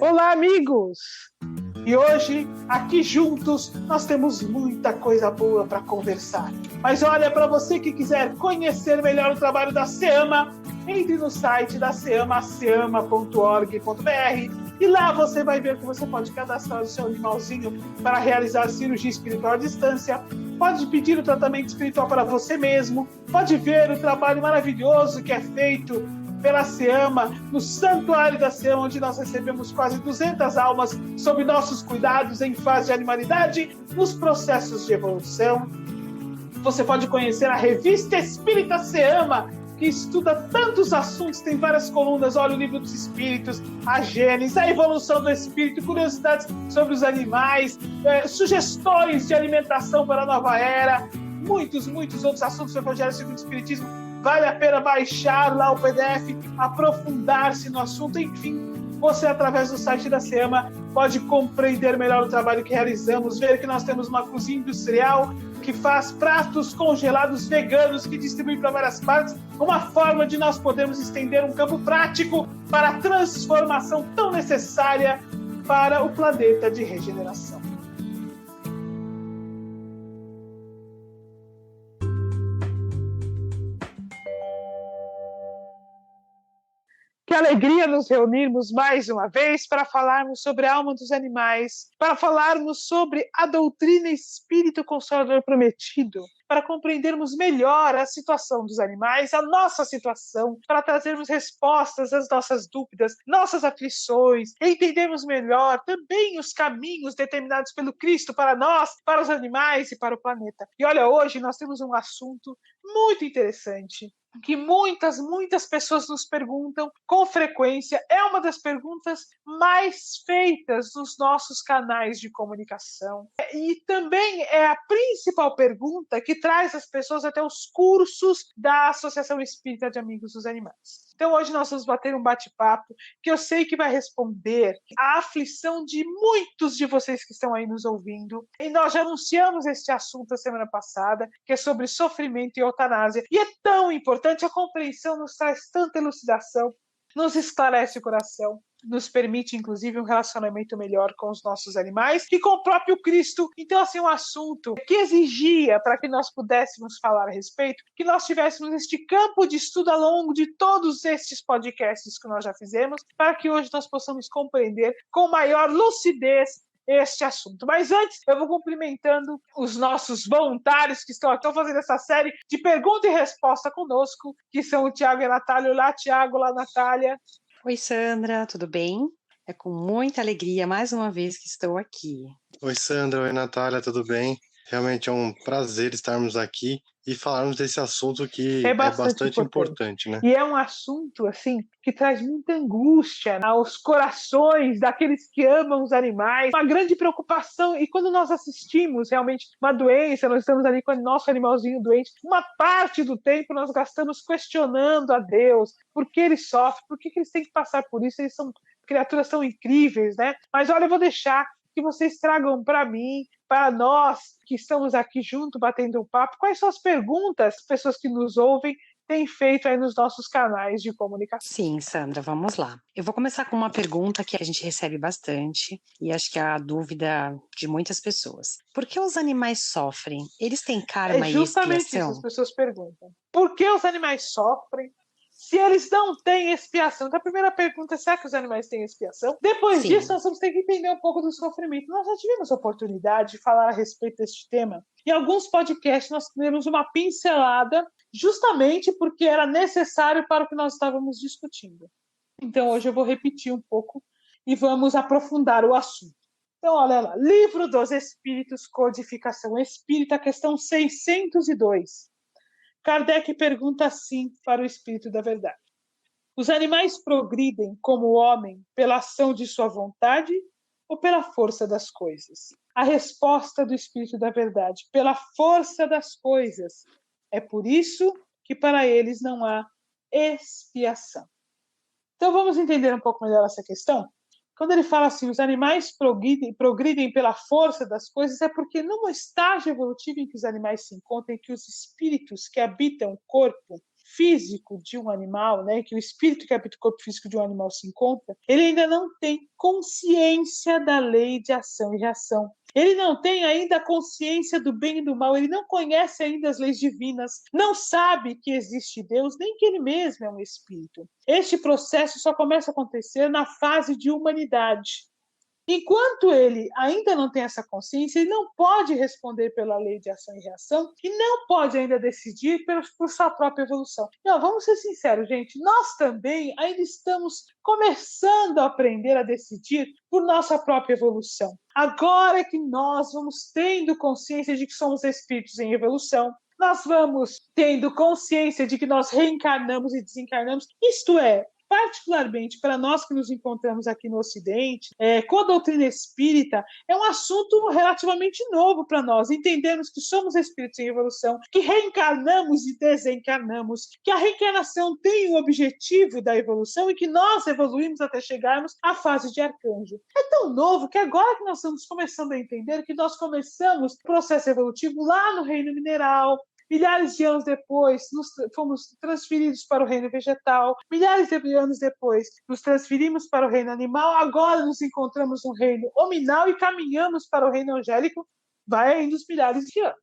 Olá, amigos! E hoje, aqui juntos, nós temos muita coisa boa para conversar. Mas olha, para você que quiser conhecer melhor o trabalho da SEAMA, entre no site da SEAMA, seama.org.br, e lá você vai ver que você pode cadastrar o seu animalzinho para realizar cirurgia espiritual à distância, pode pedir o tratamento espiritual para você mesmo, pode ver o trabalho maravilhoso que é feito pela SEAMA, no Santuário da SEAMA, onde nós recebemos quase 200 almas sob nossos cuidados em fase de animalidade, nos processos de evolução. Você pode conhecer a Revista Espírita SEAMA, que estuda tantos assuntos, tem várias colunas, olha o Livro dos Espíritos, a Gênesis, a evolução do espírito, curiosidades sobre os animais, sugestões de alimentação para a nova era, muitos outros assuntos sobre o Evangelho segundo o Espiritismo. Vale a pena baixar lá o PDF, aprofundar-se no assunto, enfim. Você, através do site da SEAMA, pode compreender melhor o trabalho que realizamos, ver que nós temos uma cozinha industrial que faz pratos congelados veganos que distribui para várias partes, uma forma de nós podermos estender um campo prático para a transformação tão necessária para o planeta de regeneração. Que alegria nos reunirmos mais uma vez para falarmos sobre a alma dos animais, para falarmos sobre a doutrina Espírito Consolador Prometido, para compreendermos melhor a situação dos animais, a nossa situação, para trazermos respostas às nossas dúvidas, nossas aflições, entendermos melhor também os caminhos determinados pelo Cristo para nós, para os animais e para o planeta. E olha, hoje nós temos um assunto muito interessante, que muitas pessoas nos perguntam com frequência, é uma das perguntas mais feitas nos nossos canais de comunicação. E também é a principal pergunta que traz as pessoas até os cursos da Associação Espírita de Amigos dos Animais. Então hoje nós vamos bater um bate-papo que eu sei que vai responder à aflição de muitos de vocês que estão aí nos ouvindo. E nós já anunciamos este assunto a semana passada, que é sobre sofrimento e eutanásia. E é tão importante, a compreensão nos traz tanta elucidação, nos esclarece o coração, nos permite, inclusive, um relacionamento melhor com os nossos animais e com o próprio Cristo. Então, assim, um assunto que exigia, para que nós pudéssemos falar a respeito, que nós tivéssemos este campo de estudo ao longo de todos estes podcasts que nós já fizemos, para que hoje nós possamos compreender com maior lucidez este assunto. Mas antes, eu vou cumprimentando os nossos voluntários que estão fazendo essa série de pergunta e resposta conosco, que são o Tiago e a Natália. Olá, Tiago, olá, Natália. Oi, Sandra, tudo bem? É com muita alegria, mais uma vez, que estou aqui. Oi, Sandra, oi, Natália, tudo bem? Realmente é um prazer estarmos aqui e falarmos desse assunto que é bastante importante, né? E é um assunto, assim, que traz muita angústia aos corações daqueles que amam os animais, uma grande preocupação. E quando nós assistimos realmente uma doença, nós estamos ali com o nosso animalzinho doente, uma parte do tempo nós gastamos questionando a Deus por que eles sofrem, por que eles têm que passar por isso, eles são criaturas tão incríveis, né? Mas olha, eu vou deixar que vocês tragam para mim, para nós que estamos aqui junto batendo um papo, quais são as perguntas que as pessoas que nos ouvem têm feito aí nos nossos canais de comunicação. Sim, Sandra, vamos lá. Eu vou começar com uma pergunta que a gente recebe bastante e acho que é a dúvida de muitas pessoas. Por que os animais sofrem? Eles têm karma e expiação? É justamente isso, as pessoas perguntam. Por que os animais sofrem? Se eles não têm expiação. Então a primeira pergunta é, será que os animais têm expiação? Depois disso, nós vamos ter que entender um pouco do sofrimento. Nós já tivemos a oportunidade de falar a respeito deste tema. Em alguns podcasts nós tivemos uma pincelada, justamente porque era necessário para o que nós estávamos discutindo. Então hoje eu vou repetir um pouco e vamos aprofundar o assunto. Então olha lá, Livro dos Espíritos, Codificação Espírita, questão 602. Kardec pergunta assim para o Espírito da Verdade: os animais progridem como o homem pela ação de sua vontade ou pela força das coisas? A resposta do Espírito da Verdade: pela força das coisas. É por isso que para eles não há expiação. Então vamos entender um pouco melhor essa questão? Quando ele fala assim, os animais progridem pela força das coisas, é porque no estágio evolutivo em que os animais se encontram, em que os espíritos que habitam o corpo físico de um animal, né, que o espírito que habita o corpo físico de um animal se encontra, ele ainda não tem consciência da lei de ação e reação. Ele não tem ainda a consciência do bem e do mal, ele não conhece ainda as leis divinas, não sabe que existe Deus, nem que ele mesmo é um espírito. Este processo só começa a acontecer na fase de humanidade. Enquanto ele ainda não tem essa consciência, ele não pode responder pela lei de ação e reação e não pode ainda decidir por sua própria evolução. Não, vamos ser sinceros, gente, nós também ainda estamos começando a aprender a decidir por nossa própria evolução. Agora é que nós vamos tendo consciência de que somos espíritos em evolução, nós vamos tendo consciência de que nós reencarnamos e desencarnamos, isto é, particularmente para nós que nos encontramos aqui no Ocidente, com a doutrina espírita, é um assunto relativamente novo para nós. Entendemos que somos espíritos em evolução, que reencarnamos e desencarnamos, que a reencarnação tem o objetivo da evolução e que nós evoluímos até chegarmos à fase de arcanjo. É tão novo que agora que nós estamos começando a entender que nós começamos o processo evolutivo lá no reino mineral. Milhares de anos depois, fomos transferidos para o reino vegetal. Milhares de anos depois, nos transferimos para o reino animal. Agora nos encontramos no reino hominal e caminhamos para o reino angélico. Vai indo os milhares de anos.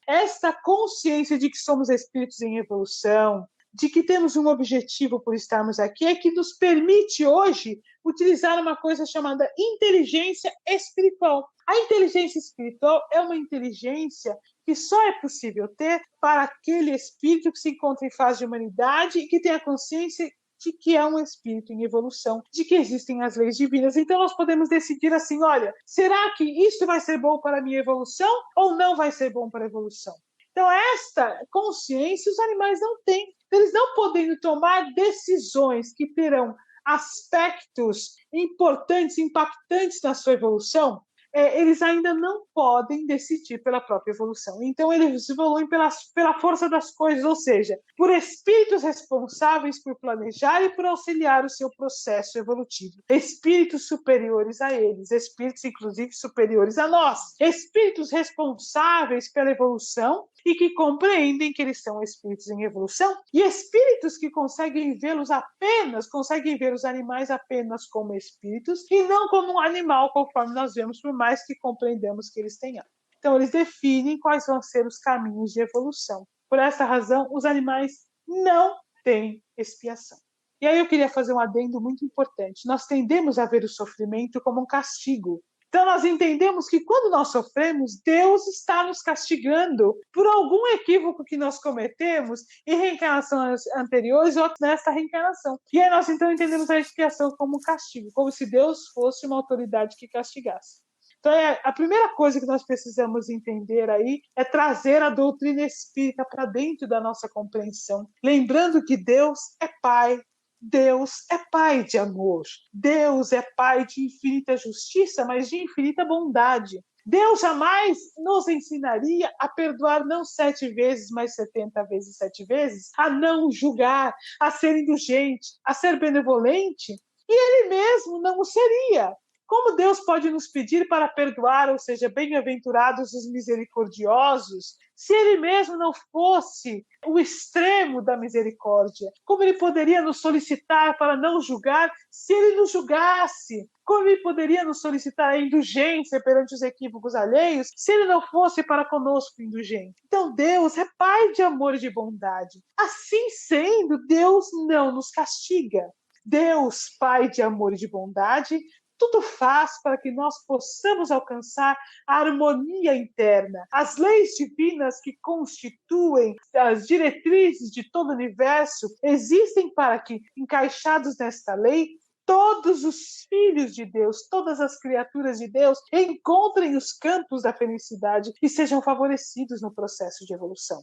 Esta consciência de que somos espíritos em evolução, de que temos um objetivo por estarmos aqui, é que nos permite hoje utilizar uma coisa chamada inteligência espiritual. A inteligência espiritual é uma inteligência que só é possível ter para aquele espírito que se encontra em fase de humanidade e que tem a consciência de que é um espírito em evolução, de que existem as leis divinas. Então nós podemos decidir assim, olha, será que isso vai ser bom para a minha evolução ou não vai ser bom para a evolução? Então esta consciência os animais não têm. Eles não podendo tomar decisões que terão aspectos importantes, impactantes na sua evolução, eles ainda não podem decidir pela própria evolução. Então, eles evoluem pela força das coisas, ou seja, por espíritos responsáveis por planejar e por auxiliar o seu processo evolutivo. Espíritos superiores a eles, espíritos, inclusive, superiores a nós. Espíritos responsáveis pela evolução e que compreendem que eles são espíritos em evolução, e espíritos que conseguem ver os animais apenas como espíritos e não como um animal, conforme nós vemos, por mais que compreendamos que eles tenham. Então, eles definem quais vão ser os caminhos de evolução. Por essa razão, os animais não têm expiação. E aí eu queria fazer um adendo muito importante. Nós tendemos a ver o sofrimento como um castigo. Então, nós entendemos que quando nós sofremos, Deus está nos castigando por algum equívoco que nós cometemos em reencarnações anteriores ou nesta reencarnação. E aí nós, então, entendemos a expiação como um castigo, como se Deus fosse uma autoridade que castigasse. Então, a primeira coisa que nós precisamos entender aí é trazer a doutrina espírita para dentro da nossa compreensão, lembrando que Deus é Pai. Deus é Pai de amor. Deus é Pai de infinita justiça, mas de infinita bondade. Deus jamais nos ensinaria a perdoar não 7 vezes, mas 70 vezes 7 vezes, a não julgar, a ser indulgente, a ser benevolente, e Ele mesmo não o seria. Como Deus pode nos pedir para perdoar, ou seja, bem-aventurados os misericordiosos, se Ele mesmo não fosse o extremo da misericórdia? Como Ele poderia nos solicitar para não julgar se Ele nos julgasse? Como Ele poderia nos solicitar a indulgência perante os equívocos alheios se Ele não fosse para conosco indulgente? Então Deus é Pai de amor e de bondade. Assim sendo, Deus não nos castiga. Deus, Pai de amor e de bondade, tudo faz para que nós possamos alcançar a harmonia interna. As leis divinas que constituem as diretrizes de todo o universo existem para que, encaixados nesta lei, todos os filhos de Deus, todas as criaturas de Deus encontrem os campos da felicidade e sejam favorecidos no processo de evolução.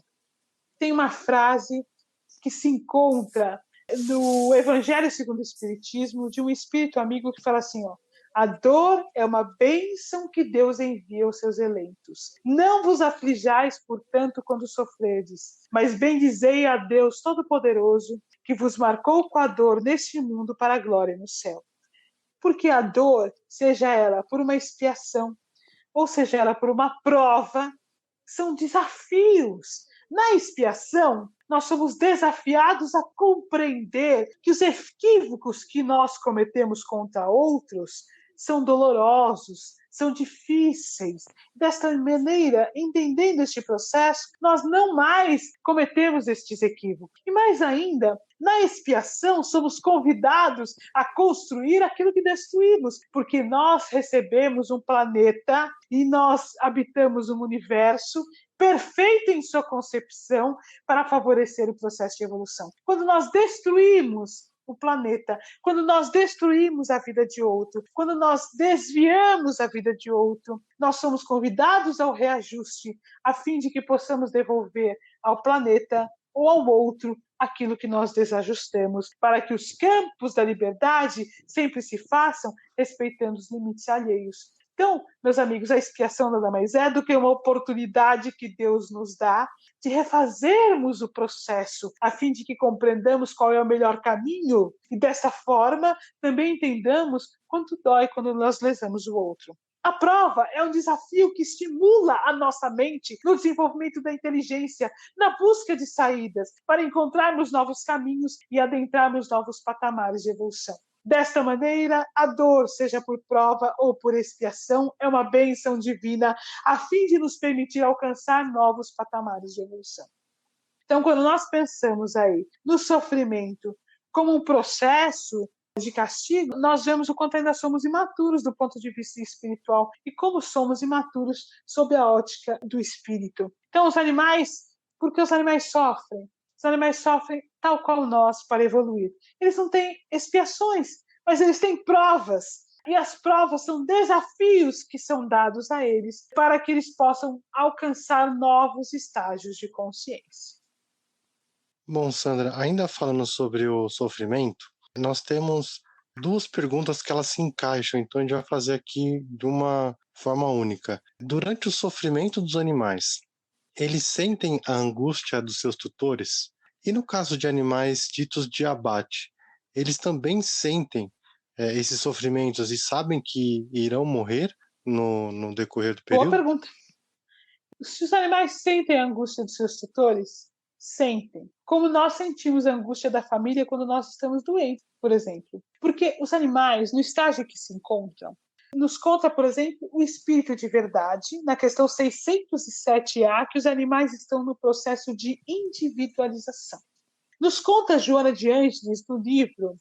Tem uma frase que se encontra no Evangelho segundo o Espiritismo, de um espírito amigo que fala assim, a dor é uma bênção que Deus envia aos seus eleitos. Não vos aflijais, portanto, quando sofredes, mas bendizei a Deus Todo-Poderoso, que vos marcou com a dor neste mundo para a glória no céu. Porque a dor, seja ela por uma expiação, ou seja ela por uma prova, são desafios. Na expiação, nós somos desafiados a compreender que os equívocos que nós cometemos contra outros são dolorosos, são difíceis. Desta maneira, entendendo este processo, nós não mais cometemos estes equívocos. E mais ainda, na expiação, somos convidados a construir aquilo que destruímos, porque nós recebemos um planeta e nós habitamos um universo perfeito em sua concepção para favorecer o processo de evolução. Quando nós destruímos o planeta, quando nós destruímos a vida de outro, quando nós desviamos a vida de outro, nós somos convidados ao reajuste, a fim de que possamos devolver ao planeta ou ao outro aquilo que nós desajustamos, para que os campos da liberdade sempre se façam respeitando os limites alheios. Então, meus amigos, a expiação nada mais é do que uma oportunidade que Deus nos dá de refazermos o processo, a fim de que compreendamos qual é o melhor caminho e, dessa forma, também entendamos quanto dói quando nós lesamos o outro. A prova é um desafio que estimula a nossa mente no desenvolvimento da inteligência, na busca de saídas, para encontrarmos novos caminhos e adentrarmos novos patamares de evolução. Desta maneira, a dor, seja por prova ou por expiação, é uma bênção divina, a fim de nos permitir alcançar novos patamares de evolução. Então, quando nós pensamos aí no sofrimento como um processo de castigo, nós vemos o quanto ainda somos imaturos do ponto de vista espiritual e como somos imaturos sob a ótica do espírito. Então, os animais, por que os animais sofrem? Os animais sofrem tal qual nós para evoluir. Eles não têm expiações, mas eles têm provas. E as provas são desafios que são dados a eles para que eles possam alcançar novos estágios de consciência. Bom, Sandra, ainda falando sobre o sofrimento, nós temos duas perguntas que elas se encaixam, então a gente vai fazer aqui de uma forma única. Durante o sofrimento dos animais, eles sentem a angústia dos seus tutores? E no caso de animais ditos de abate, eles também sentem esses sofrimentos e sabem que irão morrer no decorrer do período? Boa pergunta. Se os animais sentem a angústia dos seus tutores, sentem. Como nós sentimos a angústia da família quando nós estamos doentes, por exemplo. Porque os animais, no estágio que se encontram, nos conta, por exemplo, o espírito de verdade, na questão 607A, que os animais estão no processo de individualização. Nos conta Joana de Ângeles, no livro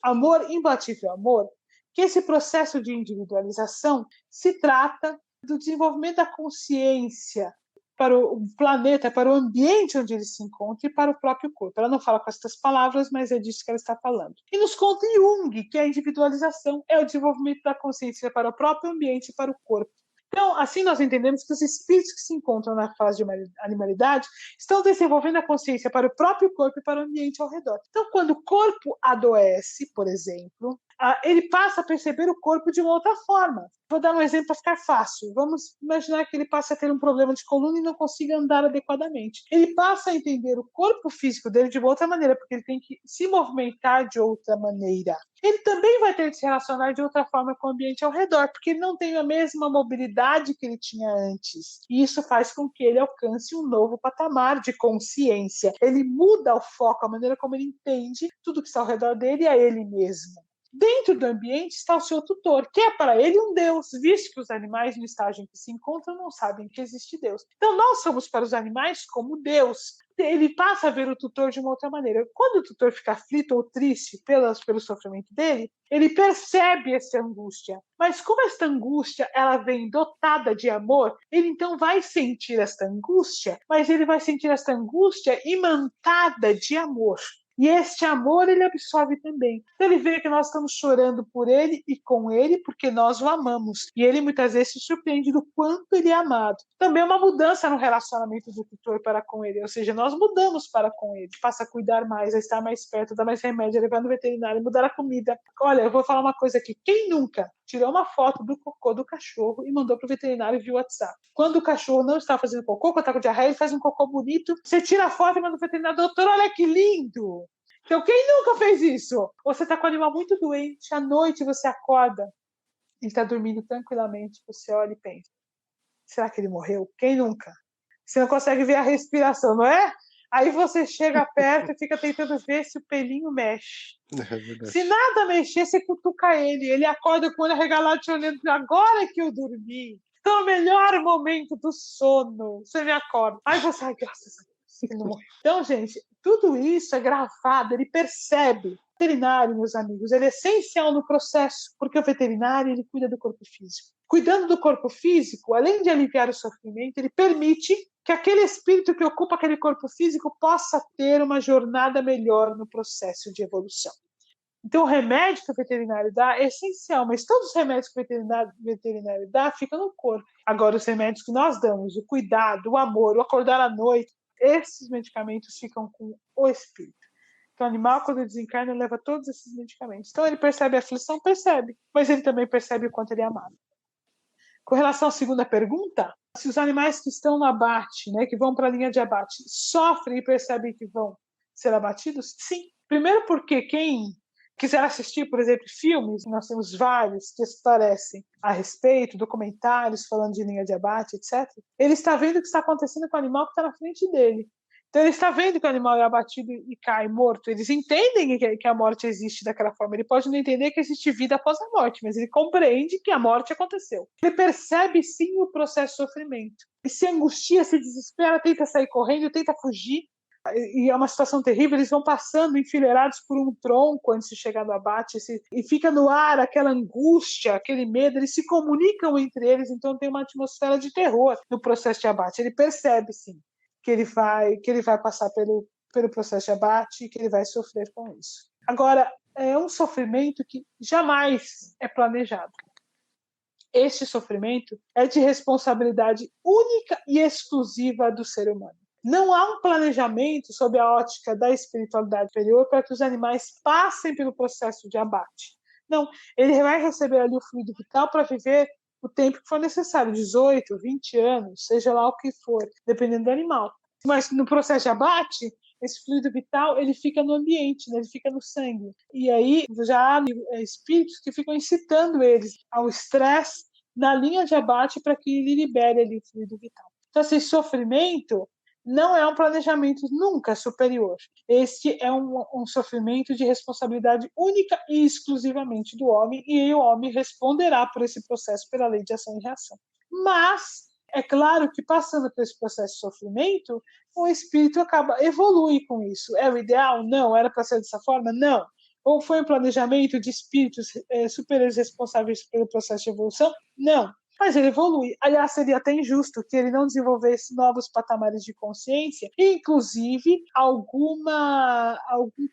Amor, Imbatível Amor, que esse processo de individualização se trata do desenvolvimento da consciência para o planeta, para o ambiente onde ele se encontra e para o próprio corpo. Ela não fala com estas palavras, mas é disso que ela está falando. E nos conta Jung que a individualização é o desenvolvimento da consciência para o próprio ambiente e para o corpo. Então, assim nós entendemos que os espíritos que se encontram na fase de animalidade estão desenvolvendo a consciência para o próprio corpo e para o ambiente ao redor. Então, quando o corpo adoece, por exemplo, ele passa a perceber o corpo de uma outra forma. Vou dar um exemplo para ficar fácil. Vamos imaginar que ele passa a ter um problema de coluna e não consiga andar adequadamente. Ele passa a entender o corpo físico dele de uma outra maneira, porque ele tem que se movimentar de outra maneira. Ele também vai ter que se relacionar de outra forma com o ambiente ao redor, porque ele não tem a mesma mobilidade que ele tinha antes. E isso faz com que ele alcance um novo patamar de consciência. Ele muda o foco, a maneira como ele entende tudo que está ao redor dele e a ele mesmo. Dentro do ambiente está o seu tutor, que é para ele um Deus, visto que os animais no estágio em que se encontram não sabem que existe Deus. Então nós somos para os animais como Deus. Ele passa a ver o tutor de uma outra maneira. Quando o tutor fica aflito ou triste pelo sofrimento dele, ele percebe essa angústia. Mas como esta angústia ela vem dotada de amor, ele então vai sentir esta angústia, mas ele vai sentir esta angústia imantada de amor. E este amor ele absorve também. Então ele vê que nós estamos chorando por ele e com ele porque nós o amamos. E ele muitas vezes se surpreende do quanto ele é amado. Também é uma mudança no relacionamento do tutor para com ele. Ou seja, nós mudamos para com ele. Passa a cuidar mais, a estar mais perto, dar mais remédio, levar no veterinário, mudar a comida. Olha, eu vou falar uma coisa aqui. Quem nunca tirou uma foto do cocô do cachorro e mandou para o veterinário via WhatsApp? Quando o cachorro não está fazendo cocô, quando está com diarreia, ele faz um cocô bonito. Você tira a foto e manda para o veterinário. Doutor, olha que lindo! Então, quem nunca fez isso? Você está com o animal muito doente, à noite você acorda, ele está dormindo tranquilamente, você olha e pensa, será que ele morreu? Quem nunca? Você não consegue ver a respiração, não é? Aí você chega perto e fica tentando ver se o pelinho mexe. É verdade. Se nada mexer, você cutuca ele. Ele acorda com o olho arregalado te olhando. Agora que eu dormi. Então, o melhor momento do sono. Você me acorda. Aí você, ai, graças a Deus, ele não morreu. Então, gente, tudo isso é gravado. Ele percebe. O veterinário, meus amigos, ele é essencial no processo, porque o veterinário, ele cuida do corpo físico. Cuidando do corpo físico, além de aliviar o sofrimento, ele permite que aquele espírito que ocupa aquele corpo físico possa ter uma jornada melhor no processo de evolução. Então, o remédio que o veterinário dá é essencial, mas todos os remédios que o veterinário dá ficam no corpo. Agora, os remédios que nós damos, o cuidado, o amor, o acordar à noite, esses medicamentos ficam com o espírito. Então, o animal, quando desencarna, leva todos esses medicamentos. Então, ele percebe a aflição? Percebe, mas ele também percebe o quanto ele é amado. Com relação à segunda pergunta, se os animais que estão no abate, né, que vão para a linha de abate, sofrem e percebem que vão ser abatidos? Sim. Primeiro porque quem quiser assistir, por exemplo, filmes, nós temos vários que esclarecem a respeito, documentários falando de linha de abate, etc. Ele está vendo o que está acontecendo com o animal que está na frente dele. Então, ele está vendo que o animal é abatido e cai morto. Eles entendem que a morte existe daquela forma. Ele pode não entender que existe vida após a morte, mas ele compreende que a morte aconteceu. Ele percebe, sim, o processo de sofrimento. Ele se angustia, se desespera, tenta sair correndo, tenta fugir. E é uma situação terrível. Eles vão passando enfileirados por um tronco antes de chegar no abate, e fica no ar aquela angústia, aquele medo. Eles se comunicam entre eles, então tem uma atmosfera de terror no processo de abate. Ele percebe, sim, que ele vai passar pelo processo de abate e que ele vai sofrer com isso. Agora, é um sofrimento que jamais é planejado. Este sofrimento é de responsabilidade única e exclusiva do ser humano. Não há um planejamento sob a ótica da espiritualidade superior para que os animais passem pelo processo de abate. Não, ele vai receber ali o fluido vital para viver o tempo que for necessário, 18, 20 anos, seja lá o que for, dependendo do animal. Mas no processo de abate, esse fluido vital ele fica no ambiente, né? Ele fica no sangue. E aí já há espíritos que ficam incitando eles ao estresse na linha de abate para que ele libere ali o fluido vital. Então, esse sofrimento não é um planejamento nunca superior. Este é um sofrimento de responsabilidade única e exclusivamente do homem, e o homem responderá por esse processo pela lei de ação e reação. Mas é claro que, passando por esse processo de sofrimento, o espírito evolui com isso. É o ideal? Não. Era para ser dessa forma? Não. Ou foi um planejamento de espíritos superiores responsáveis pelo processo de evolução? Não. Mas ele evolui. Aliás, seria até injusto que ele não desenvolvesse novos patamares de consciência, inclusive algum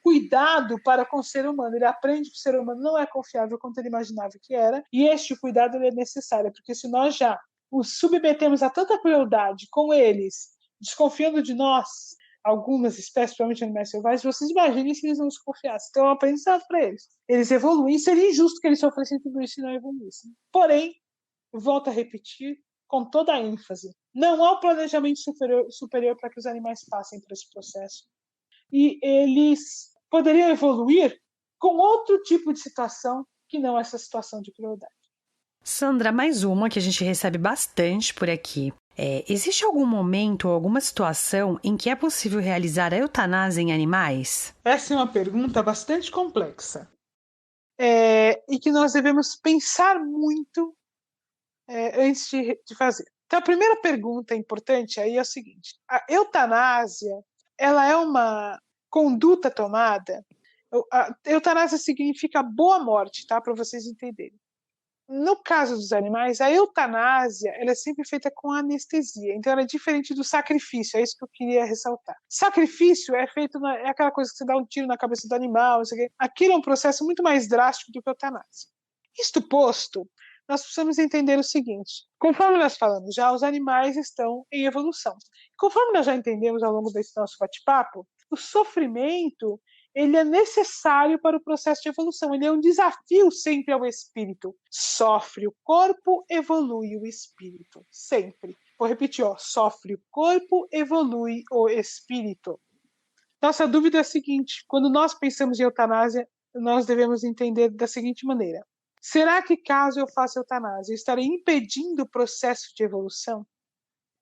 cuidado para com o ser humano. Ele aprende que o ser humano não é confiável quanto ele imaginava que era, e este cuidado ele é necessário, porque se nós já os submetemos a tanta crueldade com eles, desconfiando de nós, algumas espécies, provavelmente animais selvagens, vocês imaginem se eles não se confiassem. Então é um aprendizado para eles. Eles evoluem, seria injusto que eles sofressem tudo isso e não evoluíssem. Porém, volto a repetir com toda a ênfase, não há um planejamento superior para que os animais passem por esse processo. E eles poderiam evoluir com outro tipo de situação que não essa situação de crueldade. Sandra, mais uma que a gente recebe bastante por aqui. Existe algum momento ou alguma situação em que é possível realizar a eutanásia em animais? Essa é uma pergunta bastante complexa. E que nós devemos pensar muito antes de fazer. Então, a primeira pergunta importante aí é o seguinte: a eutanásia, ela é uma conduta tomada. A eutanásia significa boa morte, tá? Para vocês entenderem. No caso dos animais, a eutanásia ela é sempre feita com anestesia, então ela é diferente do sacrifício, é isso que eu queria ressaltar. Sacrifício é feito, é aquela coisa que você dá um tiro na cabeça do animal, não sei o quê. Aquilo é um processo muito mais drástico do que a eutanásia. Isto posto, nós precisamos entender o seguinte: conforme nós falamos já, os animais estão em evolução. Conforme nós já entendemos ao longo desse nosso bate-papo, o sofrimento ele é necessário para o processo de evolução. Ele é um desafio sempre ao espírito. Sofre o corpo, evolui o espírito. Sempre. Vou repetir, sofre o corpo, evolui o espírito. Nossa dúvida é a seguinte: quando nós pensamos em eutanásia, nós devemos entender da seguinte maneira: será que caso eu faça eutanásia, eu estarei impedindo o processo de evolução?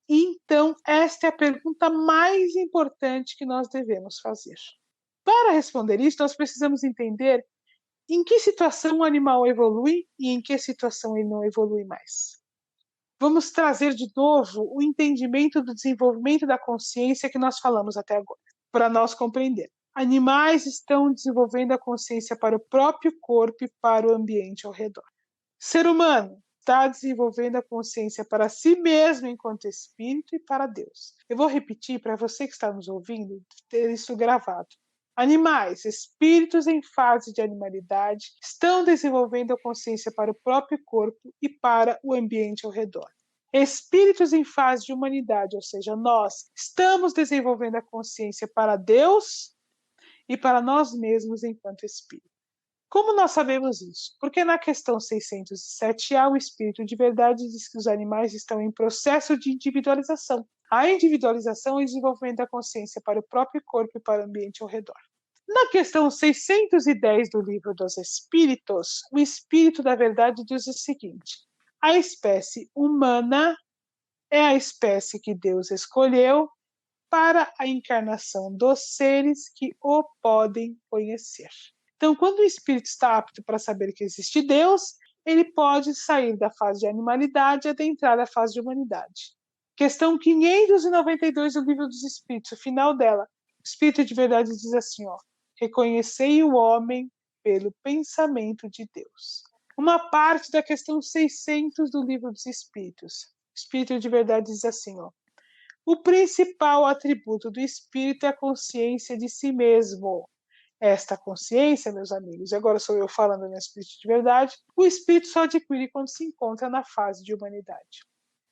Então, esta é a pergunta mais importante que nós devemos fazer. Para responder isso, nós precisamos entender em que situação o animal evolui e em que situação ele não evolui mais. Vamos trazer de novo o entendimento do desenvolvimento da consciência que nós falamos até agora, para nós compreender. Animais estão desenvolvendo a consciência para o próprio corpo e para o ambiente ao redor. Ser humano está desenvolvendo a consciência para si mesmo enquanto espírito e para Deus. Eu vou repetir para você que está nos ouvindo ter isso gravado. Animais, espíritos em fase de animalidade, estão desenvolvendo a consciência para o próprio corpo e para o ambiente ao redor. Espíritos em fase de humanidade, ou seja, nós, estamos desenvolvendo a consciência para Deus e para nós mesmos enquanto espírito. Como nós sabemos isso? Porque na questão 607A, o Espírito de Verdade diz que os animais estão em processo de individualização. A individualização é o desenvolvimento da consciência para o próprio corpo e para o ambiente ao redor. Na questão 610 do Livro dos Espíritos, o Espírito da Verdade diz o seguinte: a espécie humana é a espécie que Deus escolheu para a encarnação dos seres que o podem conhecer. Então, quando o espírito está apto para saber que existe Deus, ele pode sair da fase de animalidade e adentrar a fase de humanidade. Questão 592 do Livro dos Espíritos, o final dela, o Espírito de Verdade diz assim, reconhecei o homem pelo pensamento de Deus. Uma parte da questão 600 do Livro dos Espíritos, o Espírito de Verdade diz assim, o principal atributo do espírito é a consciência de si mesmo. Esta consciência, meus amigos, e agora sou eu falando no espírito de verdade, o espírito só adquire quando se encontra na fase de humanidade.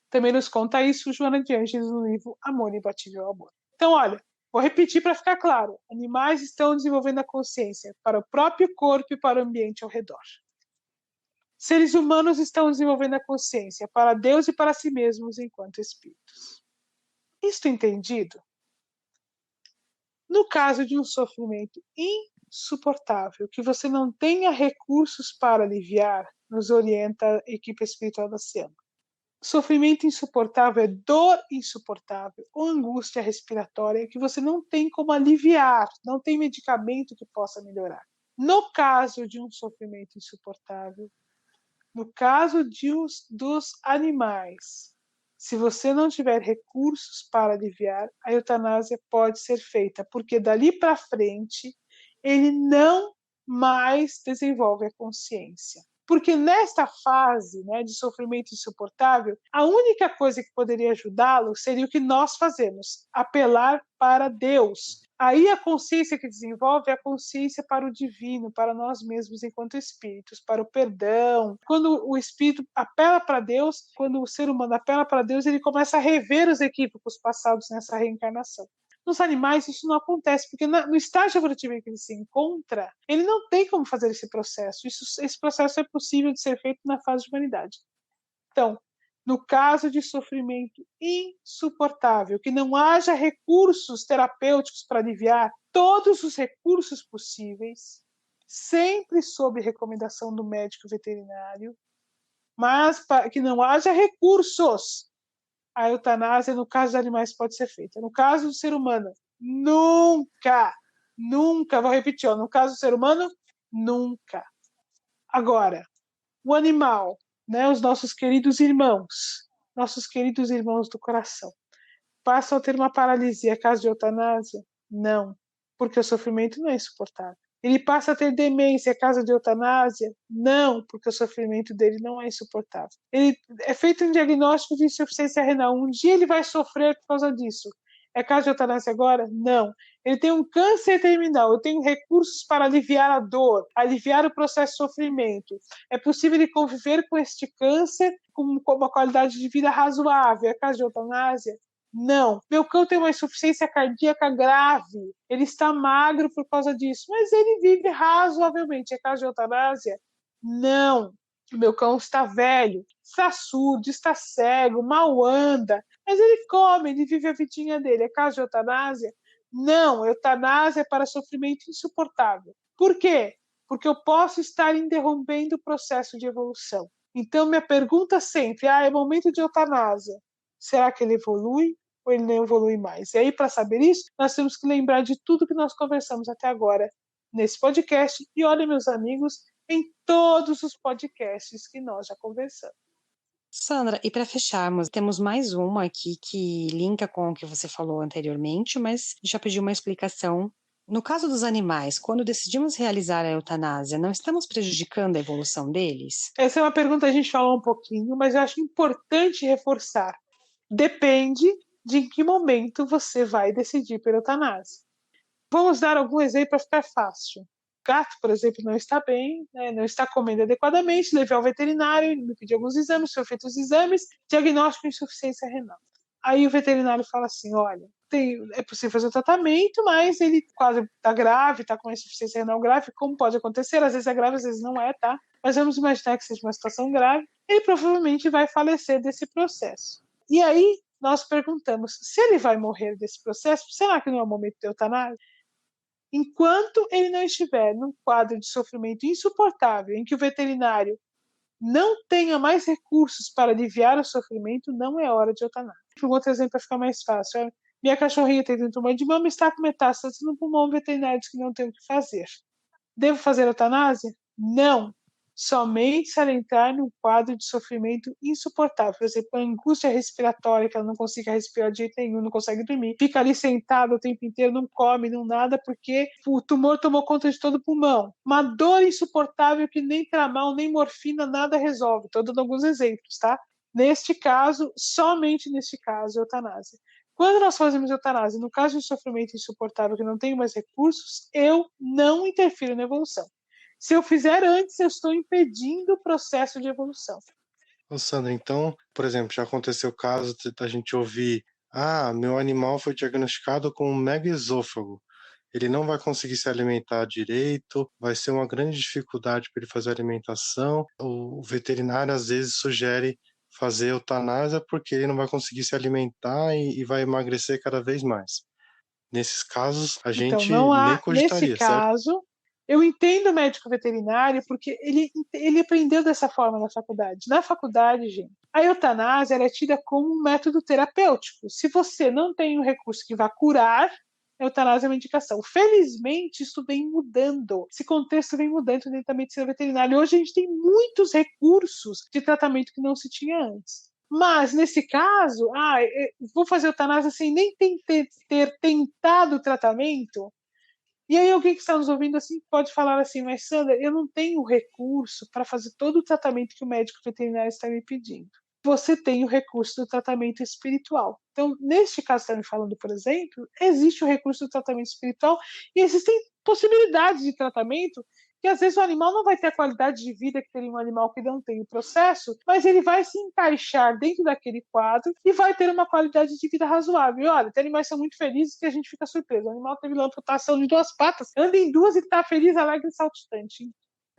Também nos conta isso Joana de Ângeles no livro Amor Imbatível ao Amor. Então, olha, vou repetir para ficar claro. Animais estão desenvolvendo a consciência para o próprio corpo e para o ambiente ao redor. Seres humanos estão desenvolvendo a consciência para Deus e para si mesmos enquanto espíritos. Isto entendido? No caso de um sofrimento insuportável, que você não tenha recursos para aliviar, nos orienta a equipe espiritual da Ciano. Sofrimento insuportável é dor insuportável ou angústia respiratória que você não tem como aliviar, não tem medicamento que possa melhorar. No caso de um sofrimento insuportável, no caso dos animais, se você não tiver recursos para aliviar, a eutanásia pode ser feita, porque dali para frente ele não mais desenvolve a consciência. Porque nesta fase, de sofrimento insuportável, a única coisa que poderia ajudá-lo seria o que nós fazemos, apelar para Deus. Aí a consciência que desenvolve é a consciência para o divino, para nós mesmos enquanto espíritos, para o perdão. Quando o espírito apela para Deus, quando o ser humano apela para Deus, ele começa a rever os equívocos passados nessa reencarnação. Nos animais isso não acontece, porque no estágio evolutivo em que ele se encontra, ele não tem como fazer esse processo. Esse processo é possível de ser feito na fase de humanidade. Então, no caso de sofrimento insuportável, que não haja recursos terapêuticos para aliviar, todos os recursos possíveis, sempre sob recomendação do médico veterinário, mas que não haja recursos, a eutanásia, no caso dos animais, pode ser feita. No caso do ser humano, nunca, vou repetir, no caso do ser humano, nunca. Agora, o animal, os nossos queridos irmãos do coração, passam a ter uma paralisia, caso de eutanásia? Não, porque o sofrimento não é insuportável. Ele passa a ter demência, caso de eutanásia? Não, porque o sofrimento dele não é insuportável. Ele é feito um diagnóstico de insuficiência renal. Um dia ele vai sofrer por causa disso. É caso de eutanásia agora? Não. Ele tem um câncer terminal. Eu tenho recursos para aliviar a dor, aliviar o processo de sofrimento. É possível ele conviver com este câncer com uma qualidade de vida razoável. É caso de eutanásia? Não, meu cão tem uma insuficiência cardíaca grave, ele está magro por causa disso, mas ele vive razoavelmente. É caso de eutanásia? Não, meu cão está velho, está surdo, está cego, mal anda, mas ele come, ele vive a vidinha dele. É caso de eutanásia? Não, eutanásia é para sofrimento insuportável. Por quê? Porque eu posso estar interrompendo o processo de evolução. Então, minha pergunta sempre, é momento de eutanásia? Será que ele evolui ou ele não evolui mais? E aí, para saber isso, nós temos que lembrar de tudo que nós conversamos até agora nesse podcast. E olha, meus amigos, em todos os podcasts que nós já conversamos. Sandra, e para fecharmos, temos mais uma aqui que linka com o que você falou anteriormente, mas já pediu uma explicação. No caso dos animais, quando decidimos realizar a eutanásia, não estamos prejudicando a evolução deles? Essa é uma pergunta que a gente falou um pouquinho, mas eu acho importante reforçar. Depende de em que momento você vai decidir pela eutanásia. Vamos dar algum exemplo para ficar fácil. O gato, por exemplo, não está bem, né, não está comendo adequadamente, levei ao veterinário, ele me pediu alguns exames, foram feitos os exames, diagnóstico de insuficiência renal. Aí o veterinário fala assim, olha, é possível fazer o tratamento, mas ele quase está grave, está com insuficiência renal grave, como pode acontecer, às vezes é grave, às vezes não é, tá? Mas vamos imaginar que seja uma situação grave, ele provavelmente vai falecer desse processo. E aí nós perguntamos, se ele vai morrer desse processo, será que não é o momento de eutanásia? Enquanto ele não estiver num quadro de sofrimento insuportável, em que o veterinário não tenha mais recursos para aliviar o sofrimento, não é hora de eutanásia. Um outro exemplo para ficar mais fácil. Minha cachorrinha teve um tumor de mama e está com metástase no pulmão, o veterinário diz que não tem o que fazer. Devo fazer eutanásia? Não. Somente se ela entrar num quadro de sofrimento insuportável. Por exemplo, angústia respiratória, que ela não consiga respirar de jeito nenhum, não consegue dormir. Fica ali sentada o tempo inteiro, não come, não nada, porque o tumor tomou conta de todo o pulmão. Uma dor insuportável que nem tramal, nem morfina, nada resolve. Estou dando alguns exemplos, tá? Neste caso, somente neste caso, eutanásia. Quando nós fazemos eutanásia, no caso de sofrimento insuportável que não tenho mais recursos, eu não interfiro na evolução. Se eu fizer antes, eu estou impedindo o processo de evolução. Ô, Sandra, então, por exemplo, já aconteceu o caso da gente ouvir: meu animal foi diagnosticado com um megaesôfago. Ele não vai conseguir se alimentar direito, vai ser uma grande dificuldade para ele fazer a alimentação. O veterinário, às vezes, sugere fazer eutanásia porque ele não vai conseguir se alimentar e vai emagrecer cada vez mais. Nesses casos, a Então, gente não há, nem cogitaria, nesse certo? caso, eu entendo o médico veterinário porque ele aprendeu dessa forma na faculdade. Na faculdade, gente, a eutanásia é tida como um método terapêutico. Se você não tem um recurso que vá curar, a eutanásia é uma indicação. Felizmente, isso vem mudando. Esse contexto vem mudando dentro da medicina veterinária. Hoje a gente tem muitos recursos de tratamento que não se tinha antes. Mas, nesse caso, vou fazer eutanásia sem nem ter tentado o tratamento. E aí alguém que está nos ouvindo assim pode falar assim, mas Sandra, eu não tenho recurso para fazer todo o tratamento que o médico veterinário está me pedindo. Você tem o recurso do tratamento espiritual. Então, neste caso que está me falando, por exemplo, existe o recurso do tratamento espiritual e existem possibilidades de tratamento que às vezes o animal não vai ter a qualidade de vida que teria um animal que não tem o processo, mas ele vai se encaixar dentro daquele quadro e vai ter uma qualidade de vida razoável. E olha, tem animais que são muito felizes que a gente fica surpreso. O animal teve amputação de 2 patas, anda em 2 e está feliz, alegre e saltitante.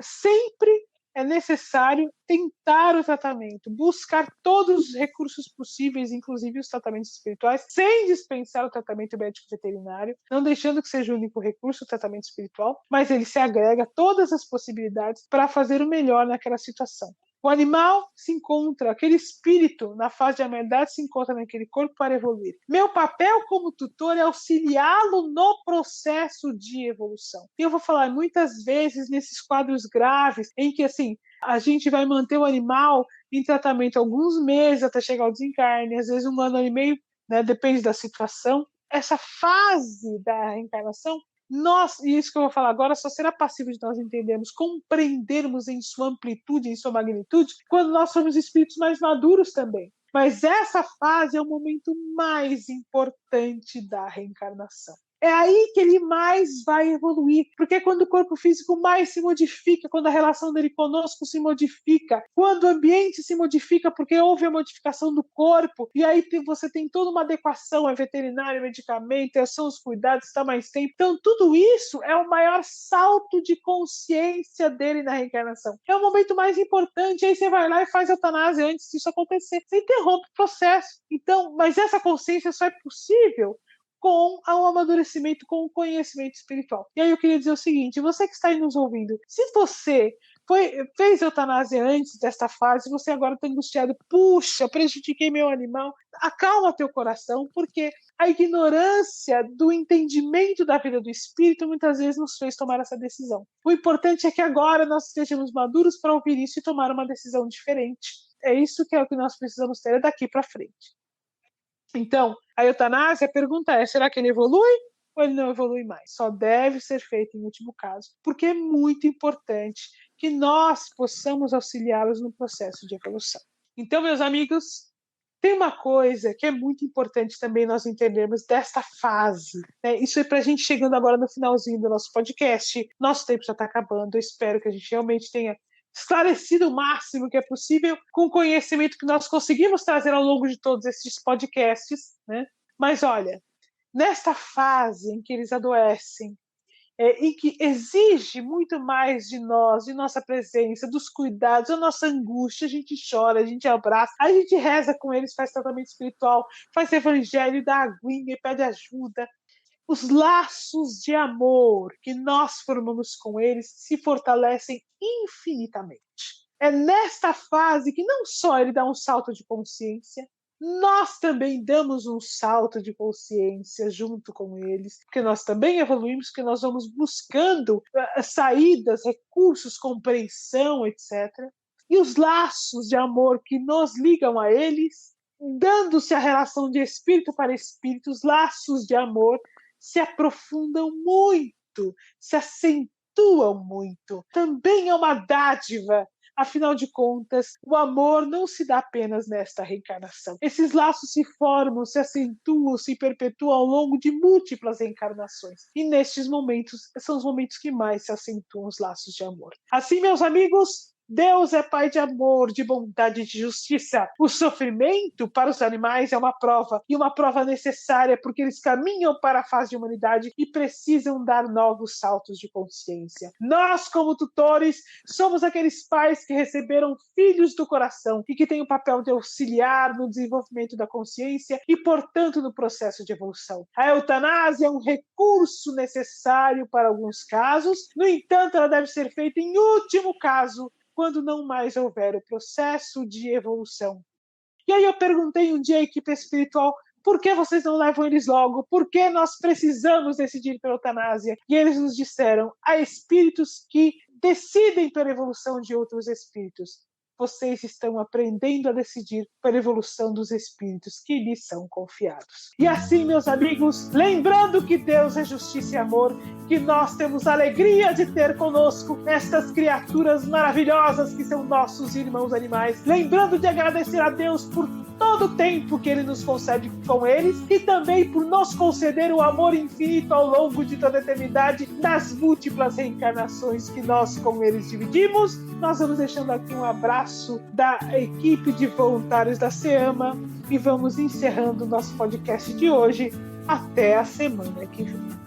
Sempre é necessário tentar o tratamento, buscar todos os recursos possíveis, inclusive os tratamentos espirituais, sem dispensar o tratamento médico veterinário, não deixando que seja o único recurso o tratamento espiritual, mas ele se agrega a todas as possibilidades para fazer o melhor naquela situação. O animal se encontra, aquele espírito na fase de ameaça se encontra naquele corpo para evoluir. Meu papel como tutor é auxiliá-lo no processo de evolução. E eu vou falar muitas vezes nesses quadros graves, em que assim, a gente vai manter o animal em tratamento alguns meses até chegar ao desencarne, às vezes 1 ano e meio, né, depende da situação. Essa fase da reencarnação, e isso que eu vou falar agora só será passível de nós entendermos, compreendermos em sua amplitude, em sua magnitude, quando nós somos espíritos mais maduros também. Mas essa fase é o momento mais importante da reencarnação. É aí que ele mais vai evoluir, porque quando o corpo físico mais se modifica, quando a relação dele conosco se modifica, quando o ambiente se modifica, porque houve a modificação do corpo, e aí você tem toda uma adequação, é veterinário, medicamento, são os cuidados, está mais tempo. Então, tudo isso é o maior salto de consciência dele na reencarnação. É o momento mais importante, aí você vai lá e faz eutanásia antes disso acontecer. Você interrompe o processo. Então, mas essa consciência só é possível com o amadurecimento, com o conhecimento espiritual. E aí eu queria dizer o seguinte, você que está aí nos ouvindo, se você fez eutanásia antes desta fase, você agora está angustiado, puxa, prejudiquei meu animal. Acalma teu coração, porque a ignorância do entendimento da vida do espírito muitas vezes nos fez tomar essa decisão. O importante é que agora nós estejamos maduros para ouvir isso e tomar uma decisão diferente. É isso que é o que nós precisamos ter daqui para frente. Então, a eutanásia, a pergunta é, será que ele evolui ou ele não evolui mais? Só deve ser feito em último caso, porque é muito importante que nós possamos auxiliá-los no processo de evolução. Então, meus amigos, tem uma coisa que é muito importante também nós entendermos desta fase, né? Isso é para a gente chegando agora no finalzinho do nosso podcast. Nosso tempo já está acabando. Eu espero que a gente realmente tenha esclarecido o máximo que é possível com o conhecimento que nós conseguimos trazer ao longo de todos esses podcasts, né? Mas olha, nesta fase em que eles adoecem, em que exige muito mais de nós, de nossa presença, dos cuidados, a nossa angústia, a gente chora, a gente abraça, a gente reza com eles, faz tratamento espiritual, faz evangelho, dá aguinha e pede ajuda. Os laços de amor que nós formamos com eles se fortalecem infinitamente. É nesta fase que não só ele dá um salto de consciência, nós também damos um salto de consciência junto com eles, porque nós também evoluímos, porque nós vamos buscando saídas, recursos, compreensão, etc. E os laços de amor que nos ligam a eles, dando-se a relação de espírito para espírito, os laços de amor se aprofundam muito, se acentuam muito. Também é uma dádiva. Afinal de contas, o amor não se dá apenas nesta reencarnação. Esses laços se formam, se acentuam, se perpetuam ao longo de múltiplas reencarnações. E nestes momentos, são os momentos que mais se acentuam os laços de amor. Assim, meus amigos, Deus é Pai de amor, de bondade e de justiça. O sofrimento para os animais é uma prova, e uma prova necessária, porque eles caminham para a fase de humanidade e precisam dar novos saltos de consciência. Nós, como tutores, somos aqueles pais que receberam filhos do coração e que têm o papel de auxiliar no desenvolvimento da consciência e, portanto, no processo de evolução. A eutanásia é um recurso necessário para alguns casos, no entanto, ela deve ser feita em último caso, quando não mais houver o processo de evolução. E aí eu perguntei um dia à equipe espiritual, por que vocês não levam eles logo? Por que nós precisamos decidir pela eutanásia? E eles nos disseram, há espíritos que decidem pela evolução de outros espíritos. Vocês estão aprendendo a decidir pela evolução dos espíritos que lhes são confiados. E assim, meus amigos, lembrando que Deus é justiça e amor, que nós temos a alegria de ter conosco estas criaturas maravilhosas que são nossos irmãos animais, lembrando de agradecer a Deus por todo o tempo que Ele nos concede com eles e também por nos conceder o amor infinito ao longo de toda a eternidade das múltiplas reencarnações que nós com eles dividimos. Nós vamos deixando aqui um abraço da equipe de voluntários da SEAMA e vamos encerrando o nosso podcast de hoje. Até a semana que vem.